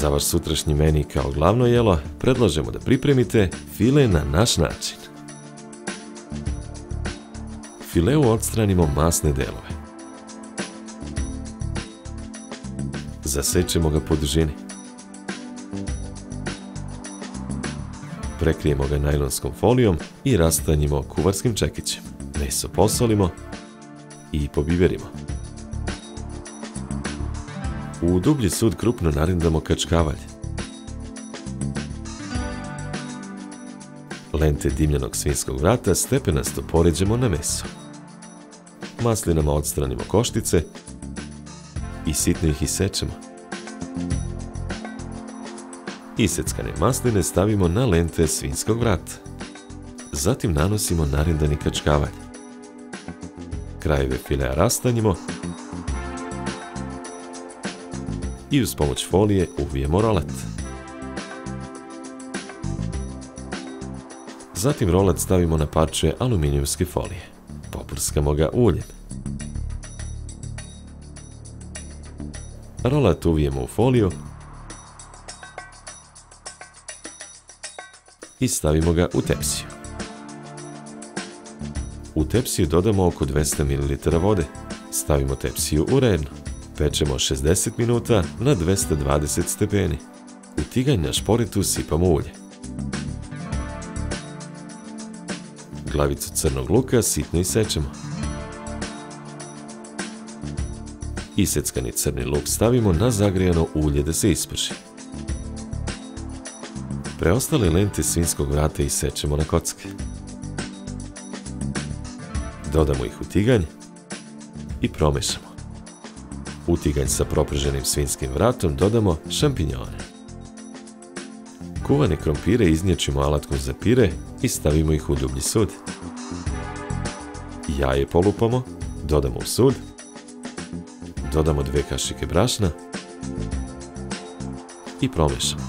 Za vaš sutrašnji meni kao glavno jelo predlažemo da pripremite file na naš način. Fileu odstranimo masne delove. Zasečemo ga po dužini. Prekrijemo ga najlonskom folijom i rastanjimo kuvarskim čekićem. Meso posolimo i pobiberimo. U dublji sud krupno narindamo kačkavalj. Lente dimljenog svinjskog vrata stepenasto poređemo na meso. Maslinama odstranimo koštice i sitno ih isečemo. Iseckane masline stavimo na lente svinjskog vrata. Zatim nanosimo narindani kačkavalj. Krajeve filea rastanjimo i uz pomoć folije uvijemo rolat. Zatim rolat stavimo na parče aluminijumske folije. Poprskamo ga uljem. Rolat uvijemo u foliju i stavimo ga u tepsiju. U tepsiju dodamo oko 200 ml vode. Stavimo tepsiju u rednu. Pečemo 60 minuta na 220 stepeni. U tiganj na šporitu sipamo ulje. Glavicu crnog luka sitno isečemo. Iseckani crni luk stavimo na zagrijano ulje da se isprži. Preostale lente svinjskog vrata isečemo na kocke. Dodamo ih u tiganj i promešamo. U tiganj sa proprženim svinjskim vratom dodamo šampinjone. Kuvane krompire iznječimo alatkom za pire i stavimo ih u dublji sud. Jaje polupamo, dodamo u sud. Dodamo 2 kašike brašna i promešamo.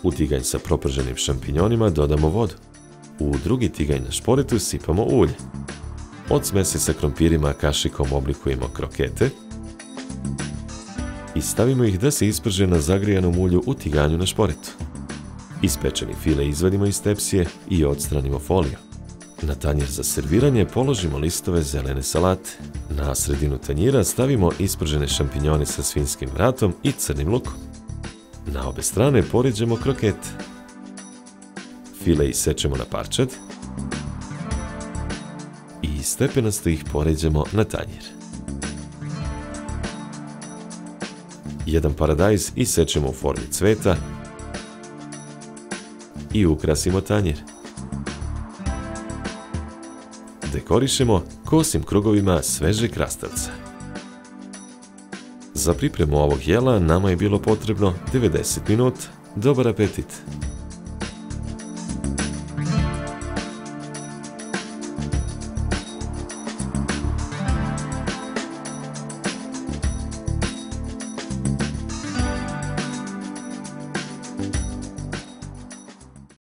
U tiganj sa proprženim šampinjonima dodamo vodu. U drugi tiganj na šporitu sipamo ulje. Od smesi sa krompirima kašikom oblikujemo krokete i stavimo ih da se isprže na zagrijanom ulju u tiganju na šporitu. Ispečeni file izvadimo iz tepsije i odstranimo foliju. Na tanjir za serviranje položimo listove zelene salate. Na sredinu tanjira stavimo ispržene šampinjone sa svinjskim vratom i crnim lukom. Na obe strane poređemo krokete. File isečemo na parčad i stepenasto ih poređemo na tanjir. Jedan paradajz isečemo u formi cveta i ukrasimo tanjir. Dekorišemo kosim krugovima sveže krastavca. Za pripremu ovog jela nama je bilo potrebno 90 minuta. Dobar apetit!